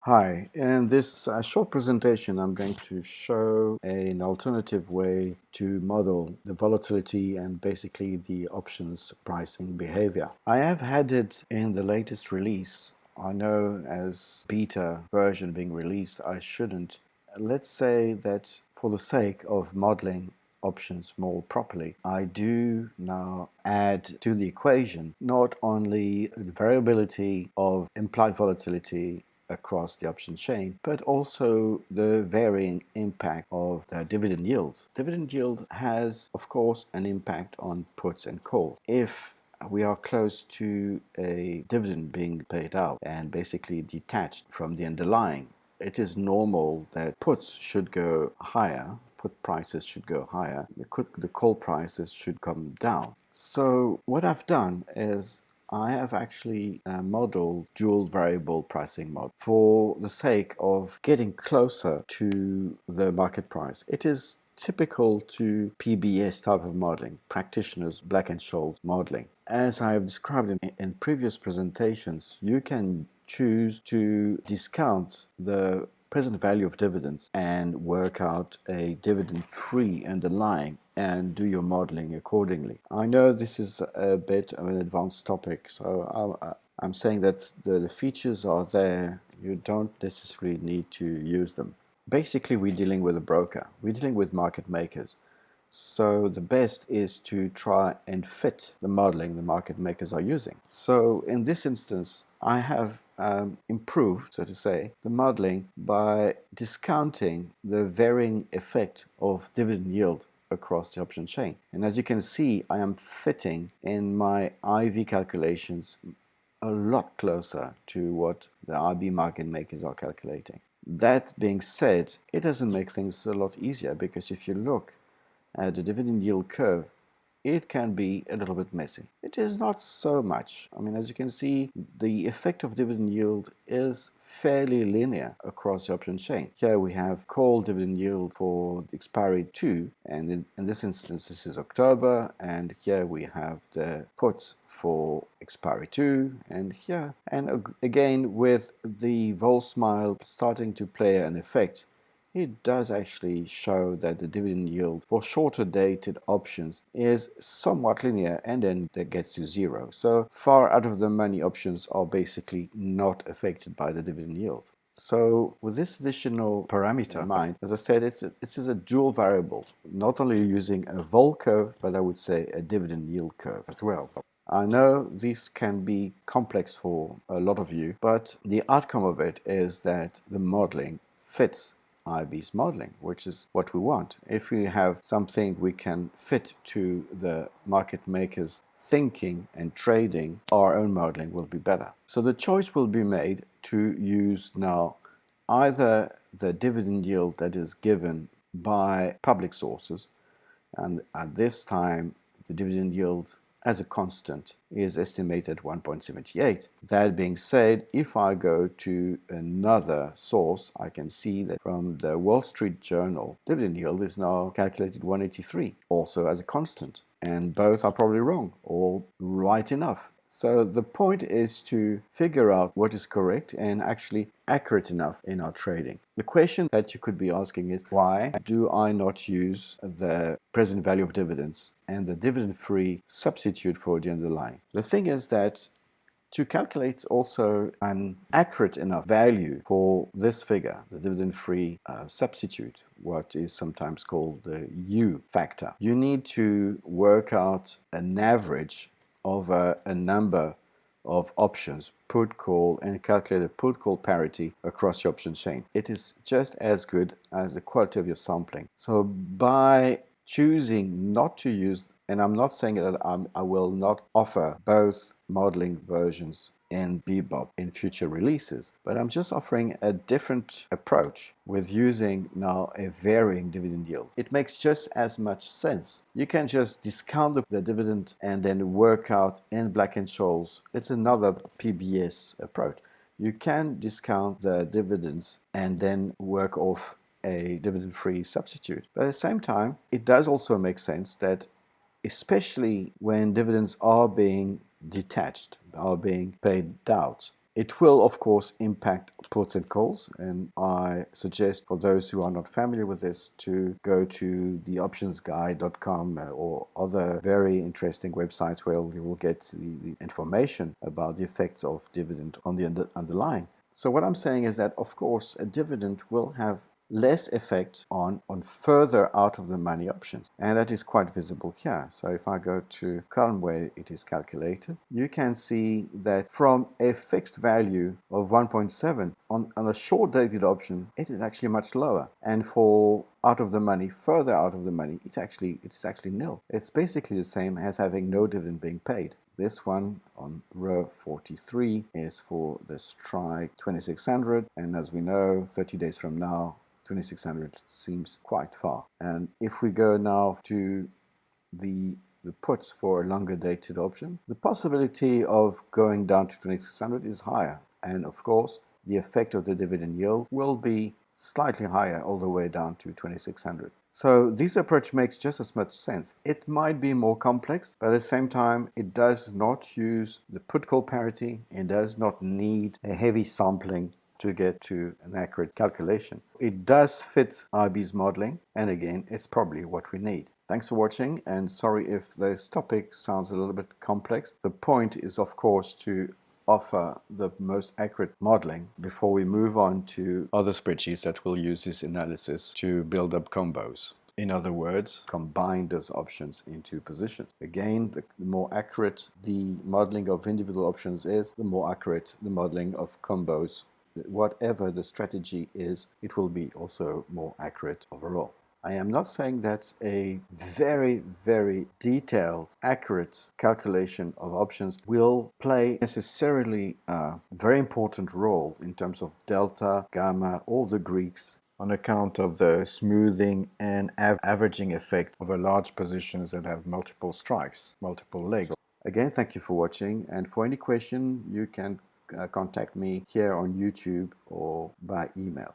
Hi, in this short presentation, I'm going to show an alternative way to model the volatility and basically the options pricing behavior. I have had it in the latest release. I know as beta version being released, I shouldn't. Let's say that for the sake of modeling options more properly, I do now add to the equation not only the variability of implied volatility across the option chain, but also the varying impact of the dividend yields. Dividend yield has, of course, an impact on puts and calls. If we are close to a dividend being paid out and basically detached from the underlying, it is normal that puts should go higher, put prices should go higher, the call prices should come down. So what I've done is I have actually modeled dual variable pricing model for the sake of getting closer to the market price. It is typical to PBS type of modeling, practitioners Black-Scholes modeling. As I have described in previous presentations, you can choose to discount the present value of dividends and work out a dividend-free underlying and do your modeling accordingly. I know this is a bit of an advanced topic, so I'm saying that the features are there. You don't necessarily need to use them. Basically, we're dealing with a broker. We're dealing with market makers. So the best is to try and fit the modeling the market makers are using. So in this instance, I have improved, so to say, the modeling by discounting the varying effect of dividend yield across the option chain. And as you can see, I am fitting in my IV calculations a lot closer to what the IB market makers are calculating. That being said, it doesn't make things a lot easier because if you look at the dividend yield curve, it can be a little bit messy. It is not so much. I mean, as you can see, the effect of dividend yield is fairly linear across the option chain. Here we have call dividend yield for expiry 2, and in this instance, this is October, and here we have the put for expiry 2, and here, and again, with the vol smile starting to play an effect, it does actually show that the dividend yield for shorter dated options is somewhat linear and then that gets to zero. So far out of the money options are basically not affected by the dividend yield. So with this additional parameter in mind, as I said, it's a dual variable, not only using a vol curve, but I would say a dividend yield curve as well. I know this can be complex for a lot of you, but the outcome of it is that the modeling fits IB's modeling, which is what we want. If we have something we can fit to the market makers' thinking and trading, our own modeling will be better. So the choice will be made to use now either the dividend yield that is given by public sources, and at this time the dividend yield as a constant is estimated 1.78. That being said, if I go to another source, I can see that from the Wall Street Journal, dividend yield is now calculated 183, also as a constant. And both are probably wrong or right enough. So the point is to figure out what is correct and actually accurate enough in our trading. The question that you could be asking is, why do I not use the present value of dividends and the dividend-free substitute for the underlying? The thing is that to calculate also an accurate enough value for this figure, the dividend-free substitute, what is sometimes called the U factor, you need to work out an average of a number of options, put, call, and calculate the put, call parity across the option chain. It is just as good as the quality of your sampling. So by choosing not to use, and I'm not saying that I will not offer both modeling versions in BIBOP in future releases, but I'm just offering a different approach with using now a varying dividend yield. It makes just as much sense. You can just discount the dividend and then work out in Black-Scholes. It's another PBS approach. You can discount the dividends and then work off a dividend-free substitute. But at the same time, it does also make sense that especially when dividends are being detached, are being paid out, It will, of course, impact puts and calls, and I suggest for those who are not familiar with this to go to the optionsguide.com or other very interesting websites where you will get the information about the effects of dividend on the underlying. So what I'm saying is that, of course, a dividend will have less effect on further out of the money options, and that is quite visible here. So if I go to column where it is calculated, you can see that from a fixed value of 1.7 on a short dated option, it is actually much lower, and for out of the money, further out of the money, it's actually nil. It's basically the same as having no dividend being paid. This one on row 43 is for the strike 2600, and as we know, 30 days from now, 2600 seems quite far. And if we go now to the puts for a longer dated option, the possibility of going down to 2600 is higher. And of course, the effect of the dividend yield will be slightly higher all the way down to 2600. So this approach makes just as much sense. It might be more complex, but at the same time, it does not use the put-call parity. It does not need a heavy sampling to get to an accurate calculation. It does fit IB's modeling, and again, it's probably what we need. Thanks for watching, and sorry if this topic sounds a little bit complex. The point is, of course, to offer the most accurate modeling before we move on to other spreadsheets that will use this analysis to build up combos. In other words, combine those options into positions. Again, the more accurate the modeling of individual options is, the more accurate the modeling of combos. Whatever the strategy is, it will be also more accurate overall. I am not saying that a very, very detailed, accurate calculation of options will play necessarily a very important role in terms of delta, gamma, or the Greeks on account of the smoothing and averaging effect of a large positions that have multiple strikes, multiple legs. Again, thank you for watching, and for any question, you can contact me here on YouTube or by email.